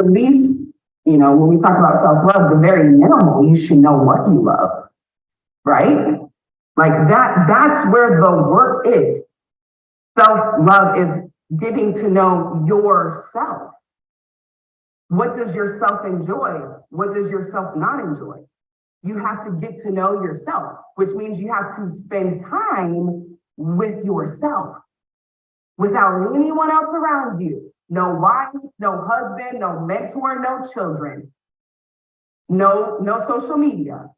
At least, when we talk about self-love, the very minimal, you should know what you love, right? Like that's where the work is. Self-love is getting to know yourself. What does yourself enjoy? What does yourself not enjoy? You have to get to know yourself, which means you have to spend time with yourself without anyone else around you. No wife, no husband, no mentor, no children, no social media.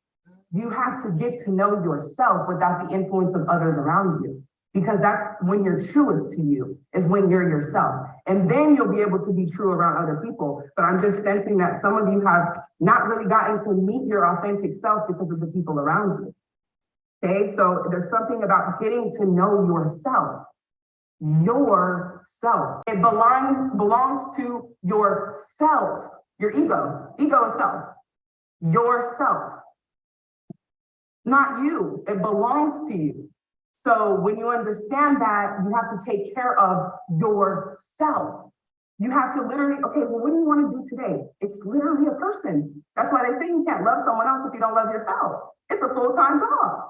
You have to get to know yourself without the influence of others around you, because that's when you're truest to you, is when you're yourself. And then you'll be able to be true around other people. But I'm just sensing that some of you have not really gotten to meet your authentic self because of the people around you. Okay, so there's something about getting to know yourself. Yourself. It belongs to yourself, your ego itself, yourself. Not you, it belongs to you. So when you understand that, you have to take care of yourself. You have to literally, okay, well, what do you want to do today? It's literally a person. That's why they say you can't love someone else if you don't love yourself. It's a full-time job.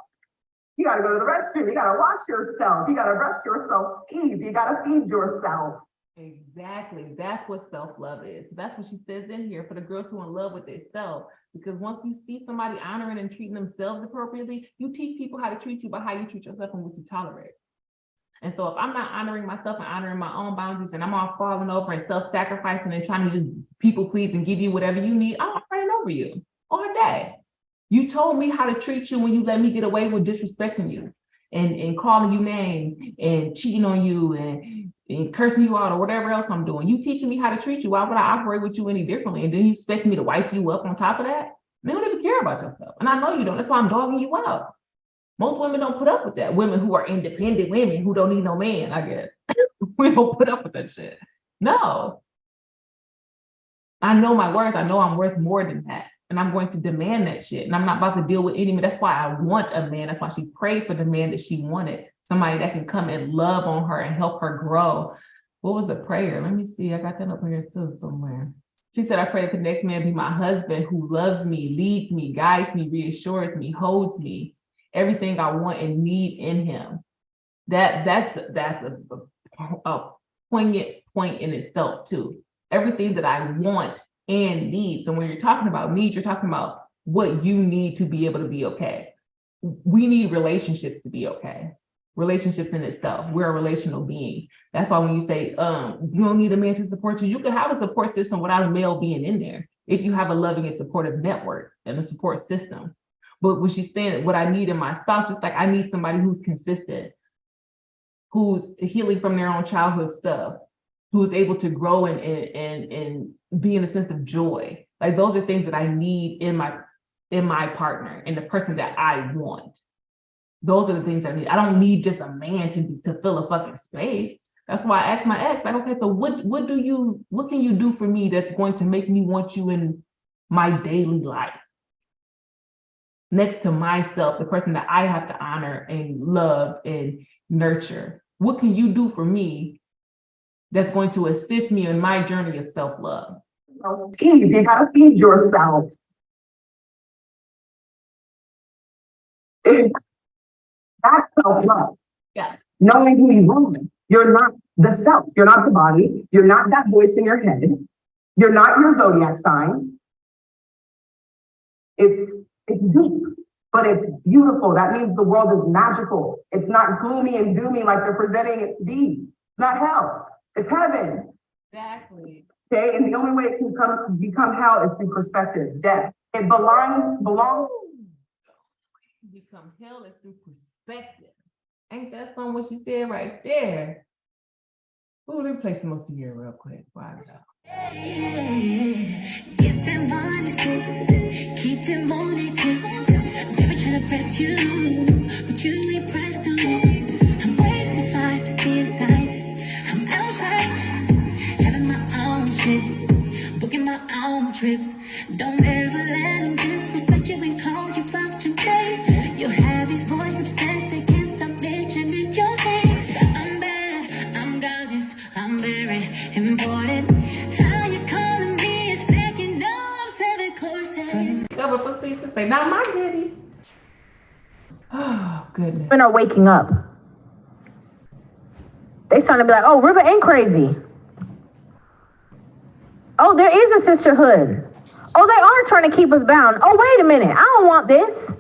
You got to go to the restroom. You got to wash yourself. You got to brush yourself teeth. You got to feed yourself. Exactly. That's what self-love is. That's what she says in here for the girls who are in love with themselves. Because once you see somebody honoring and treating themselves appropriately, you teach people how to treat you by how you treat yourself and what you tolerate. And so if I'm not honoring myself and honoring my own boundaries, and I'm all falling over and self-sacrificing and trying to just people please and give you whatever you need, I'm running over you all day. You told me how to treat you when you let me get away with disrespecting you and calling you names and cheating on you and cursing you out or whatever else I'm doing. You teaching me how to treat you. Why would I operate with you any differently? And then you expect me to wipe you up on top of that? You don't even care about yourself. And I know you don't. That's why I'm dogging you out. Most women don't put up with that. Women who are independent women who don't need no man, I guess. We don't put up with that shit. No. I know my worth. I know I'm worth more than that. And I'm going to demand that shit. And I'm not about to deal with any man. That's why I want a man. That's why she prayed for the man that she wanted. Somebody that can come and love on her and help her grow. What was the prayer? Let me see. I got that up here too somewhere. She said, I pray that the next man be my husband who loves me, leads me, guides me, reassures me, holds me, everything I want and need in him. That's a poignant point in itself too. Everything that I want and need. So when you're talking about needs, you're talking about what you need to be able to be okay. We need relationships to be okay. Relationships in itself. We're relational beings. That's why when you say you don't need a man to support you, you can have a support system without a male being in there if you have a loving and supportive network and a support system. But when she's saying what I need in my spouse, just like I need somebody who's consistent, who's healing from their own childhood stuff, who's able to grow and be in a sense of joy. Like those are things that I need in my partner and the person that I want. Those are the things I need. I don't need just a man to fill a fucking space. That's why I asked my ex, like, okay, so what can you do for me that's going to make me want you in my daily life? Next to myself, the person that I have to honor and love and nurture. What can you do for me that's going to assist me in my journey of self-love? You gotta feed yourself. That's self-love. Yeah. Knowing who you are. You're not the self. You're not the body. You're not that voice in your head. You're not your zodiac sign. It's deep, but it's beautiful. That means the world is magical. It's not gloomy and doomy like they're presenting it to be. It's not hell. It's heaven. Exactly. Okay, and the only way it can become hell is through perspective, death. It belongs. Become hell is through perspective. Ain't that something what she said right there? Ooh, let me play some more Ciara real quick. Wow. Get them money, sis. Keep them money, too. Never trying to press you, but you ain't pressed on. I'm way too far to be inside. I'm outside, having my own shit, booking my own trips. Don't ever let them disrespect you and call you out your name. You have these boys obsessed, they can't stop mentioning your name. I'm bad, I'm gorgeous, I'm very important. How you calling me goodies and say, not my goodies. Oh, goodness. Women are waking up. They starting to be like, oh, River ain't crazy. Oh, there is a sisterhood. Oh, they are trying to keep us bound. Oh, wait a minute. I don't want this.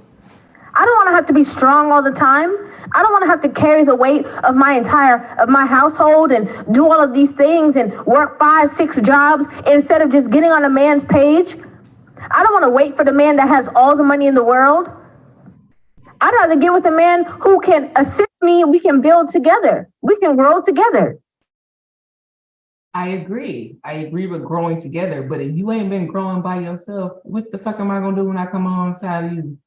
I don't want to have to be strong all the time. I don't want to have to carry the weight of my household and do all of these things and work 5, 6 jobs instead of just getting on a man's page. I don't want to wait for the man that has all the money in the world. I'd rather get with a man who can assist me. We can build together. We can grow together. I agree with growing together, but if you ain't been growing by yourself, what the fuck am I gonna do when I come alongside of you?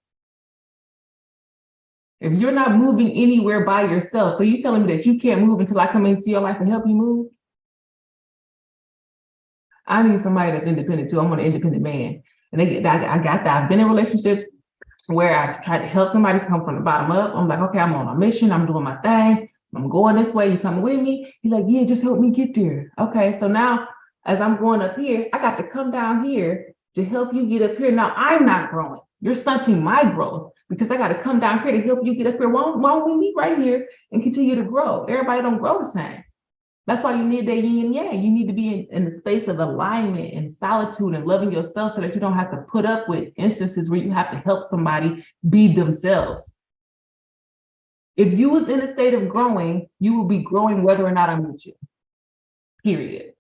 If you're not moving anywhere by yourself, so you telling me that you can't move until I come into your life and help you move? I need somebody that's independent too. I want an independent man. And I got that. I've been in relationships where I try to help somebody come from the bottom up. I'm like, okay, I'm on a mission. I'm doing my thing. I'm going this way. You coming with me? He's like, yeah, just help me get there. Okay, so now as I'm going up here, I got to come down here to help you get up here. Now I'm not growing. You're stunting my growth because I got to come down here to help you get up here. Why don't we meet right here and continue to grow? Everybody don't grow the same. That's why you need that yin and yang. You need to be in the space of alignment and solitude and loving yourself so that you don't have to put up with instances where you have to help somebody be themselves. If you was in a state of growing, you will be growing whether or not I'm with you. Period.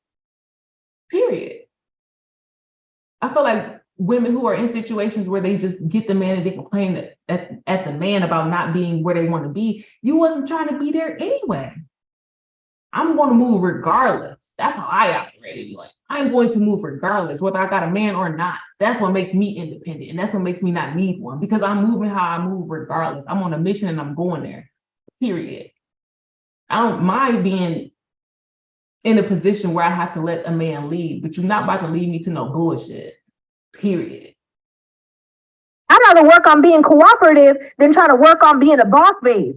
I feel like women who are in situations where they just get the man and they complain at the man about not being where they want to be, you wasn't trying to be there anyway. I'm going to move regardless. That's how I operate. Like, I'm going to move regardless, whether I got a man or not. That's what makes me independent. And that's what makes me not need one, because I'm moving how I move regardless. I'm on a mission and I'm going there, period. I don't mind being in a position where I have to let a man lead, but you're not about to lead me to no bullshit, period. I'd rather work on being cooperative than try to work on being a boss babe.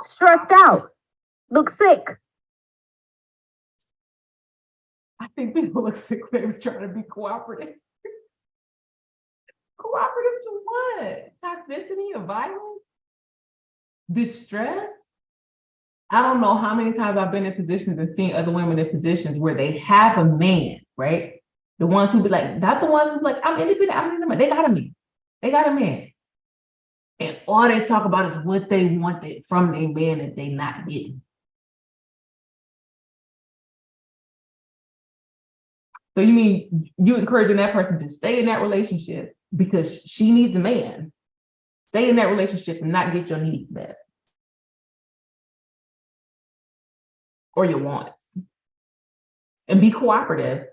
Stressed out, look sick. I think people look sick when they're trying to be cooperative. Cooperative to what? Toxicity or violence? Distress? I don't know how many times I've been in positions and seen other women in positions where they have a man, right? The ones who be like, not the ones who's like, I'm independent, they got a man. They got a man. And all they talk about is what they wanted from a man that they not getting. So you mean you encouraging that person to stay in that relationship because she needs a man, stay in that relationship and not get your needs met or your wants, and be cooperative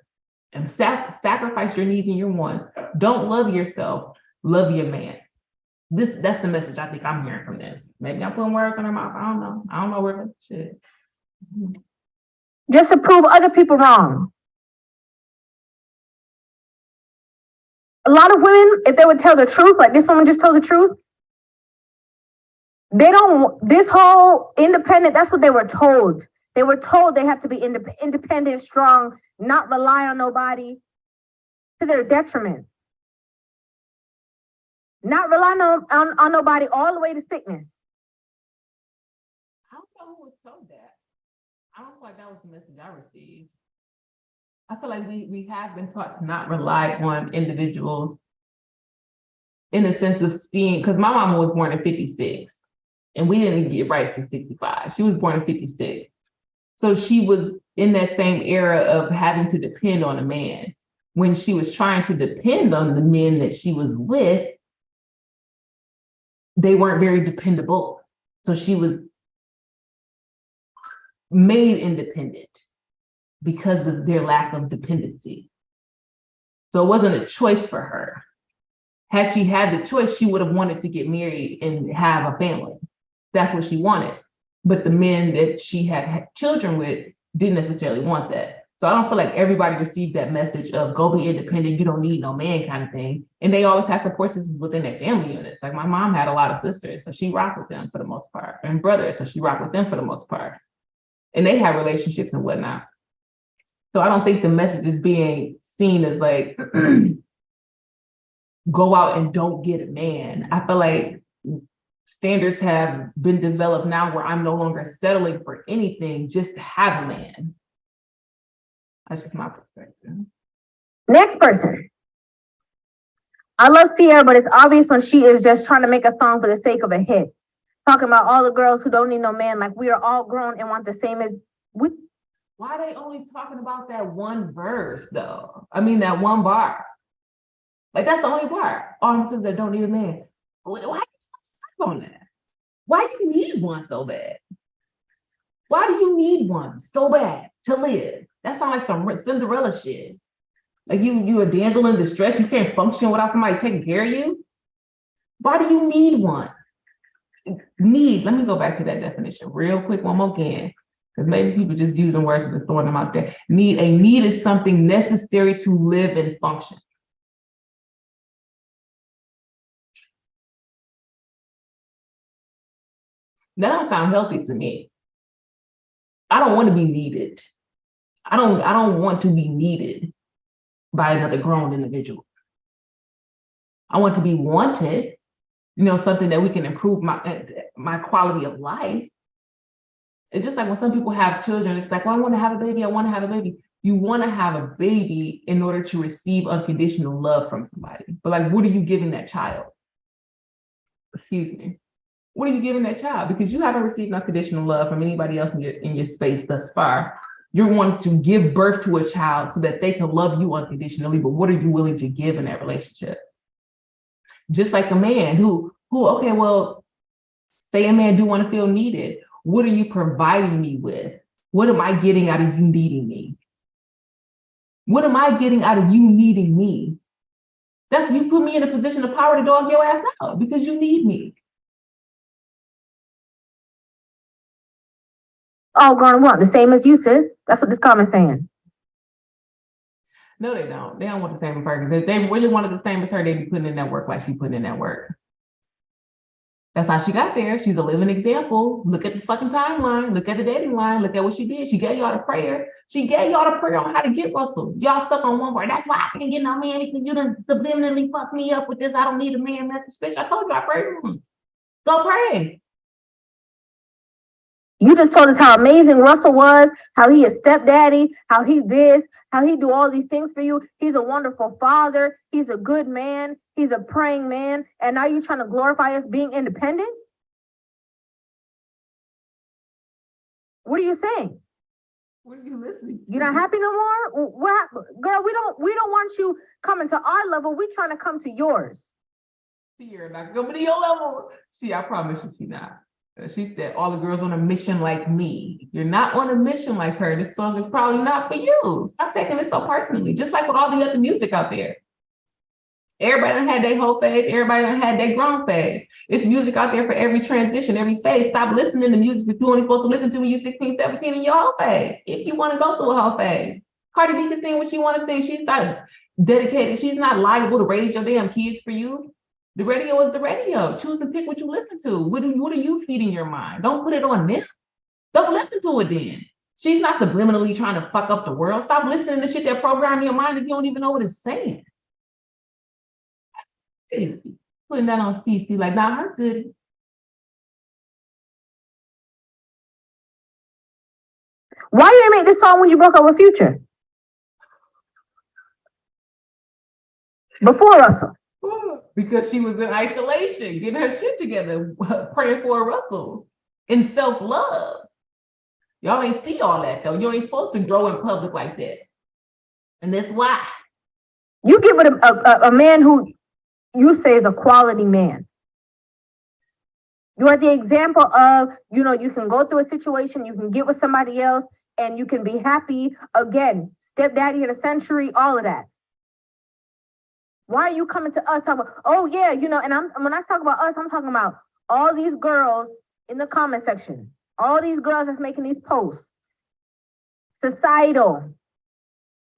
and sacrifice your needs and your wants. Don't love yourself, love your man. That's the message I think I'm hearing from this. Maybe I'm putting words in her mouth. I don't know where shit. Just to prove other people wrong. A lot of women, if they would tell the truth, like this woman just told the truth, this whole independent, that's what they were told. They were told they have to be independent, strong, not rely on nobody, to their detriment. Not relying on nobody all the way to sickness. I don't know who was told that. I don't feel like that was the message I received. I feel like we have been taught to not rely on individuals in the sense of seeing, because my mama was born in 56 and we didn't get rights to 65. She was born in 56. So she was in that same era of having to depend on a man. When she was trying to depend on the men that she was with, they weren't very dependable. So she was made independent because of their lack of dependency. So it wasn't a choice for her. Had she had the choice, she would have wanted to get married and have a family. That's what she wanted. But the men that she had children with didn't necessarily want that. So I don't feel like everybody received that message of go be independent, you don't need no man kind of thing. And they always have support systems within their family units. Like my mom had a lot of sisters, so she rocked with them for the most part, and brothers, so she rocked with them for the most part. And they have relationships and whatnot. So I don't think the message is being seen as like go out and don't get a man. I feel like standards have been developed now where I'm no longer settling for anything just to have a man. That's just my perspective. Next person. I love Ciara, but it's obvious when she is just trying to make a song for the sake of a hit. Talking about all the girls who don't need no man, like we are all grown and want the same as we. Why are they only talking about that one verse though? I mean, that one bar. Like that's the only part. All the sisters that don't need a man. Why are you so stuck on that? Why do you need one so bad? Why do you need one so bad to live? That sounds like some Cinderella shit. Like you a damsel in distress. You can't function without somebody taking care of you. Why do you need one? Need. Let me go back to that definition real quick one more again. Because maybe people just using words and just throwing them out there. Need. A need is something necessary to live and function. That don't sound healthy to me. I don't want to be needed. I don't want to be needed by another grown individual. I want to be wanted, something that we can improve my quality of life. It's just like when some people have children, it's like, well, I want to have a baby, I want to have a baby. You want to have a baby in order to receive unconditional love from somebody. But like, what are you giving that child? Excuse me. What are you giving that child? Because you haven't received unconditional love from anybody else in your space thus far. You're wanting to give birth to a child so that they can love you unconditionally, but what are you willing to give in that relationship? Just like a man who, okay, well, say a man do want to feel needed. What are you providing me with? What am I getting out of you needing me? What am I getting out of you needing me? That's you put me in a position of power to dog your ass out because you need me. All grown and want the same as you, sis. That's what this comment's saying. No, they don't. They don't want the same as her. If they really wanted the same as her, they'd be putting in that work like she's putting in that work. That's how she got there. She's a living example. Look at the fucking timeline. Look at the dating line. Look at what she did. She gave y'all the prayer. She gave y'all the prayer on how to get Russell. Y'all stuck on one part. That's why I can't get no man because you done subliminally fucked me up with this. I don't need a man message. Bitch, I told you I prayed. Go pray. You just told us how amazing Russell was, how he is stepdaddy, how he's this, how he do all these things for you. He's a wonderful father. He's a good man. He's a praying man. And now you're trying to glorify us being independent? What are you saying? What are you listening to? You're not happy no more? What? Girl, we don't want you coming to our level. We're trying to come to yours. You're not coming to your level. I promise you she's not. She said, all the girls on a mission like me. You're not on a mission like her. This song is probably not for you. Stop taking it so personally. Just like with all the other music out there. Everybody done had their whole phase. Everybody done had their grown phase. It's music out there for every transition, every phase. Stop listening to music that you're only supposed to listen to when you're 16, 17 in your whole phase. If you want to go through a whole phase. Cardi B can sing what she want to sing. She's not dedicated. She's not liable to raise your damn kids for you. The radio is the radio. Choose and pick what you listen to. What are you feeding your mind? Don't put it on them. Don't listen to it then. She's not subliminally trying to fuck up the world. Stop listening to shit that program your mind if you don't even know what it's saying. That's crazy. Putting that on CC like, nah, her good. Why you didn't make this song when you broke up with Future? Before Russell. Because she was in isolation, getting her shit together, praying for a Russell in self-love. Y'all ain't see all that though. You ain't supposed to grow in public like that. And that's why. You get with a man who you say is a quality man. You are the example of, you can go through a situation, you can get with somebody else, and you can be happy again. Stepdaddy of the century, all of that. Why are you coming to us talking about, oh yeah, and when I talk about us, I'm talking about all these girls in the comment section, all these girls that's making these posts, societal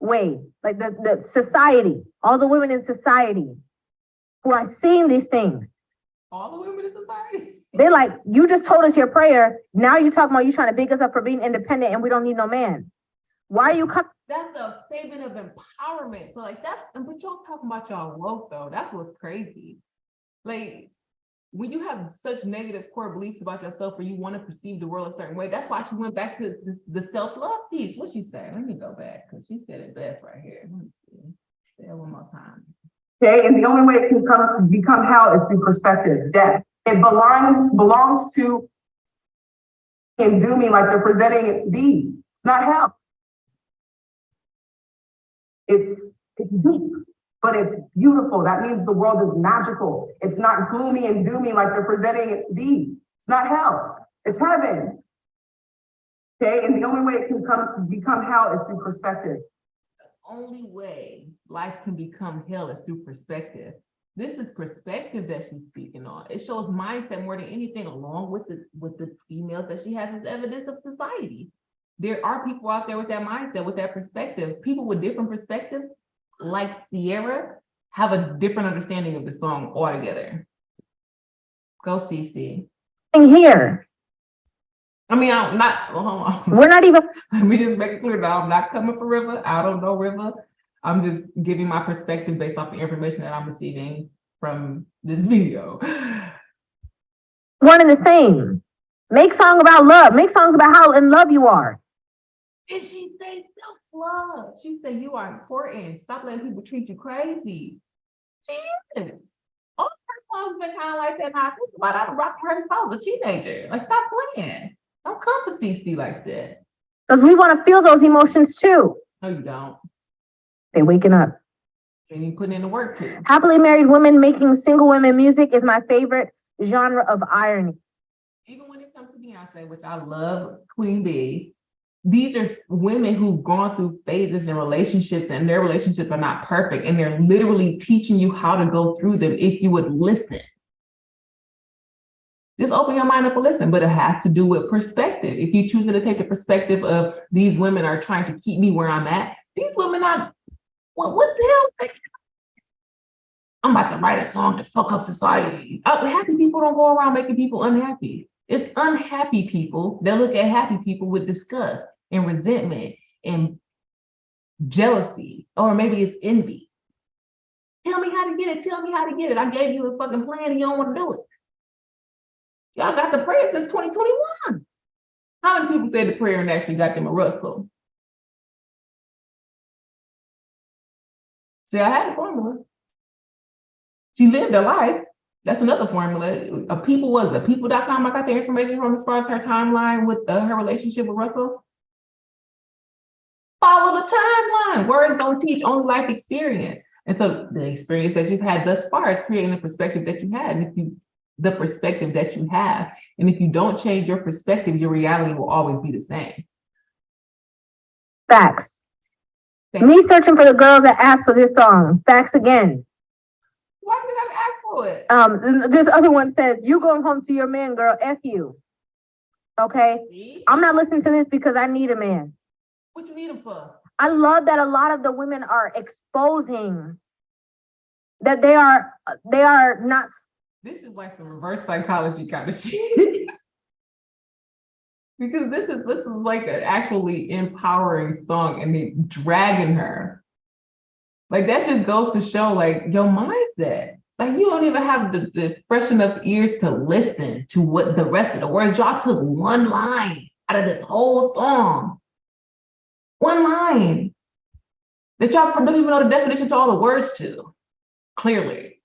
way, like the society, all the women in society who are seeing these things. All the women in society? They're like, you just told us your prayer. Now you're talking about you trying to big us up for being independent and we don't need no man. Why are you coming? That's a statement of empowerment. So like but y'all talking about y'all woke though. That's what's crazy. Like when you have such negative core beliefs about yourself or you want to perceive the world a certain way, that's why she went back to the self-love piece. What'd she say? Let me go back because she said it best right here. Let me see. Say it one more time. Okay, and the only way it can become hell is through perspective, death. It belongs to and do me like they're presenting it to be. It's not hell. It's deep, but it's beautiful. That means the world is magical. It's not gloomy and doomy like they're presenting it to be. It's not hell. It's heaven. Okay, and the only way it can become hell is through perspective. The only way life can become hell is through perspective. This is perspective that she's speaking on. It shows mindset more than anything, along with the females that she has as evidence of society. There are people out there with that mindset, with that perspective. People with different perspectives, like Ciara, have a different understanding of the song altogether. Go, CC. Here. I mean, I'm not, hold on. We're not even. Let me just make it clear that I'm not coming for River. I don't know River. I'm just giving my perspective based off the information that I'm receiving from this video. One and the same. Make songs about love. Make songs about how in love you are. Did she say self-love? She said you are important. Stop letting people treat you crazy. She is. All her songs been kind of like that. Now I think about it, I rocked her since I was a teenager. Like, stop playing. Don't come for CC like that. Because we want to feel those emotions too. No, you don't. They waking up. And you putting in the work too. Happily married women making single women music is my favorite genre of irony. Even when it comes to Beyonce, which I love Queen Bee, these are women who've gone through phases in relationships and their relationships are not perfect. And they're literally teaching you how to go through them if you would listen. Just open your mind up and listen, but it has to do with perspective. If you choose to take the perspective of these women are trying to keep me where I'm at, these women are, what the hell? I'm about to write a song to fuck up society. Happy people don't go around making people unhappy. It's unhappy people that look at happy people with disgust and resentment and jealousy, or maybe it's envy. Tell me how to get it. Tell me how to get it. I gave you a fucking plan and you don't want to do it. Y'all got the prayer since 2021. How many people said the prayer and actually got them a Russell? See, I had a formula. She lived a life. That's another formula. People.com. I got the information from as far as her timeline with her relationship with Russell. Follow the timeline. Words don't teach, only life experience. And so the experience that you've had thus far is creating the perspective that you had. And the perspective that you have. And if you don't change your perspective, your reality will always be the same. Facts. Me searching for the girls that asked for this song. Facts again. Why do you gotta ask for it? This other one says, you going home to your man, girl, F you. Okay? See? I'm not listening to this because I need a man. What you need him for? I love that a lot of the women are exposing that they are not. This is like some reverse psychology kind of shit. Because this is like an actually empowering song and it dragging her. Like that just goes to show like your mindset. Like you don't even have the fresh enough ears to listen to what the rest of the words. Y'all took one line out of this whole song. One line that y'all don't even know the definition to all the words to, clearly.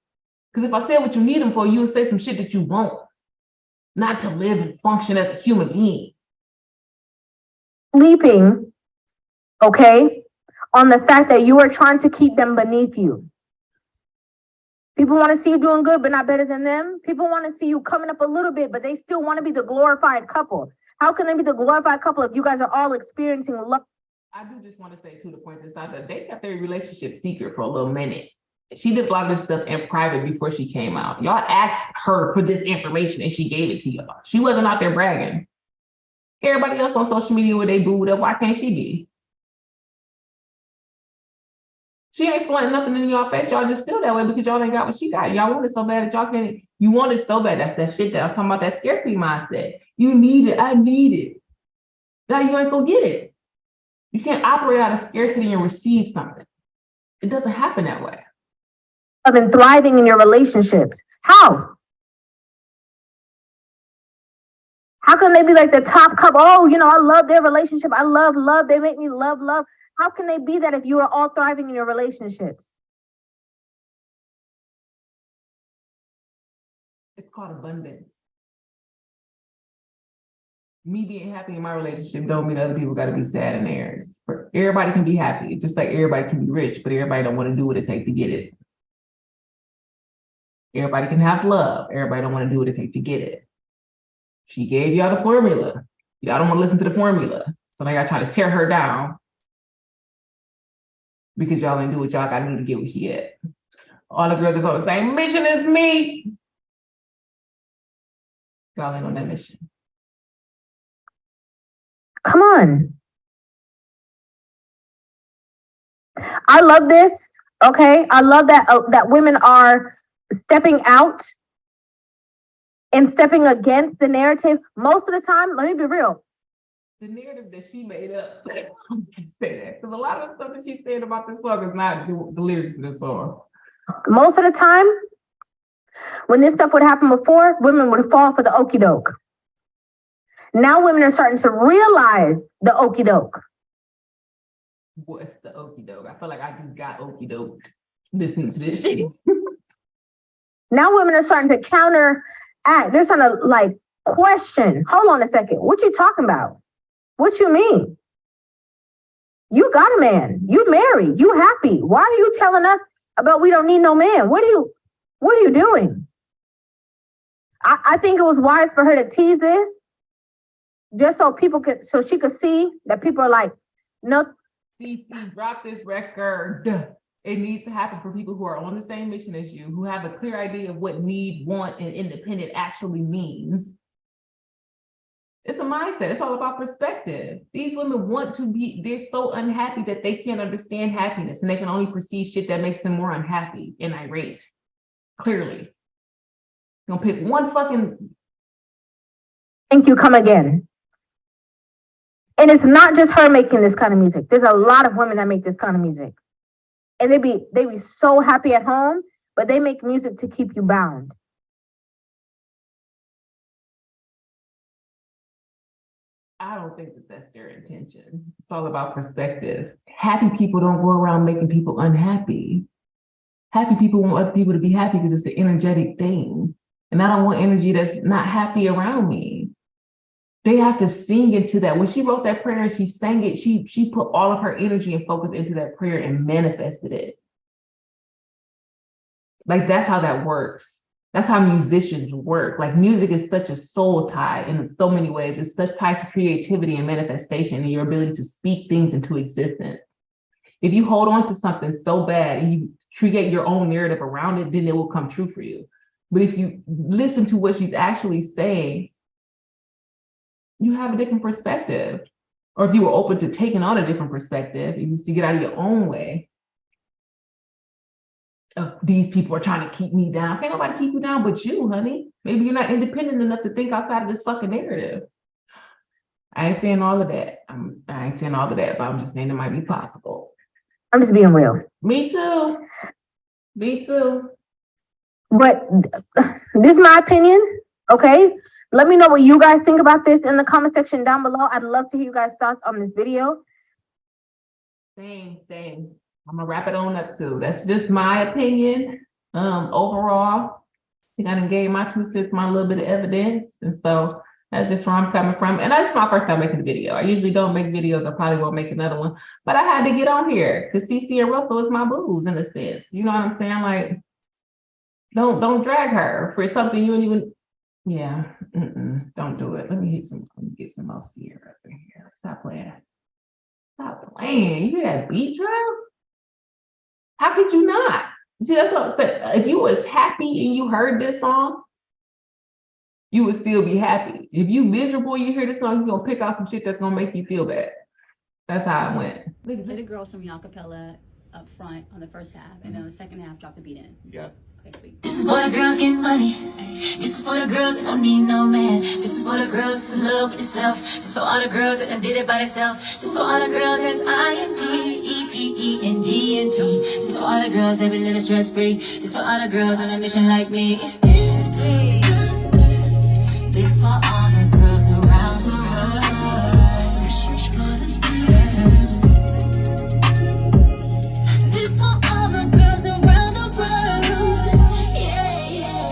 Because if I said what you need them for, you would say some shit that you won't, not to live and function as a human being. Sleeping, okay, on the fact that you are trying to keep them beneath you. People want to see you doing good, but not better than them. People want to see you coming up a little bit, but they still want to be the glorified couple. How can they be the glorified couple if you guys are all experiencing love? I do just want to say, too, to point this out, that they kept their relationship secret for a little minute. She did a lot of this stuff in private before she came out. Y'all asked her for this information and she gave it to y'all. She wasn't out there bragging. Everybody else on social media where they booed up, why can't she be? She ain't flaunting nothing in y'all face. Y'all just feel that way because y'all ain't got what she got. Y'all want it so bad that y'all can't. You want it so bad. That's that shit that I'm talking about, that scarcity mindset. You need it. I need it. Now you ain't gonna get it. You can't operate out of scarcity and receive something. It doesn't happen that way. And thriving in your relationships. How? How can they be like the top couple? Oh, you know, I love their relationship. I love love. They make me love love. How can they be that if you are all thriving in your relationships? It's called abundance. Me being happy in my relationship don't mean other people got to be sad in theirs. Everybody can be happy, just like everybody can be rich, but everybody don't want to do what it takes to get it. Everybody can have love. Everybody don't want to do what it takes to get it. She gave y'all the formula. Y'all don't want to listen to the formula. So now y'all trying to tear her down because y'all ain't do what y'all got to do to get where she at. All the girls is on the same mission as me. Y'all ain't on that mission. Come on. I love this. Okay. I love that that women are stepping out and stepping against the narrative. Most of the time, let me be real. The narrative that she made up, say that, because a lot of the stuff that she's saying about this song is not the lyrics to this song. Most of the time, when this stuff would happen before, women would fall for the okie doke. Now women are starting to realize the okie doke. What's the okie doke? I feel like I just got okie doke listening to this shit. Now women are starting to counteract. They're trying to like question. Hold on a second. What you talking about? What you mean? You got a man. You married. You happy. Why are you telling us about we don't need no man? What are you doing? I think it was wise for her to tease this, just so she could see that people are like, no. CC, drop this record. It needs to happen for people who are on the same mission as you, who have a clear idea of what need, want, and independent actually means. It's a mindset. It's all about perspective. These women want to be, they're so unhappy that they can't understand happiness and they can only perceive shit that makes them more unhappy and irate. Clearly. You're gonna pick one fucking. Thank you, come again. And it's not just her making this kind of music. There's a lot of women that make this kind of music. And they be so happy at home, but they make music to keep you bound. I don't think that that's their intention. It's all about perspective. Happy people don't go around making people unhappy. Happy people want other people to be happy because it's an energetic thing. And I don't want energy that's not happy around me. They have to sing into that. When she wrote that prayer, she sang it, she put all of her energy and focus into that prayer and manifested it. Like, that's how that works. That's how musicians work. Like, music is such a soul tie in so many ways. It's such tied to creativity and manifestation and your ability to speak things into existence. If you hold on to something so bad and you create your own narrative around it, then it will come true for you. But if you listen to what she's actually saying, you have a different perspective. Or if you were open to taking on a different perspective, you used to get out of your own way. These people are trying to keep me down. Can't nobody keep you down but you, honey. Maybe you're not independent enough to think outside of this fucking narrative. I ain't saying all of that. But I'm just saying it might be possible. I'm just being real. Me too. But this is my opinion, okay? Let me know what you guys think about this in the comment section down below. I'd love to hear you guys' thoughts on this video. Same. I'm gonna wrap it on up too. That's just my opinion. Overall, I think I done gave my 2 cents, my little bit of evidence. And so that's just where I'm coming from. And that's my first time making a video. I usually don't make videos. I probably won't make another one. But I had to get on here because CC and Russell is my booze in a sense. You know what I'm saying? Like, don't drag her for something you don't even, yeah, don't do it. Let me get some more Ciara up in here. Stop playing. You hear that beat drop? How could you not? See, that's what I'm saying. If you was happy and you heard this song, you would still be happy. If you miserable, you hear this song, you're gonna pick out some shit that's gonna make you feel bad. That's how it went. Little girls from Youngacapella up front on the first half, and then on the second half, drop the beat in. Yeah. Okay, sweet. This is for the girls getting money. This is for the girls that don't need no man. This is for the girls that's in love with themselves. This is for all the girls that done did it by themselves. This is for all the girls that's INDEPENDENT. This is for all the girls that be living stress free. This is for all the girls on a mission like me. This is for all the girls around the world. This is for the girls. This is for all the girls around the world. Yeah, yeah, yeah.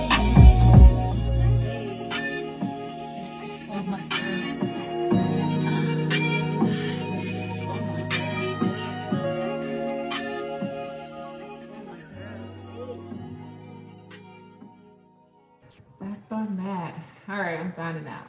This is for my girls. This is for my girls. This is for my girls. That's on that. All right, I'm signing out.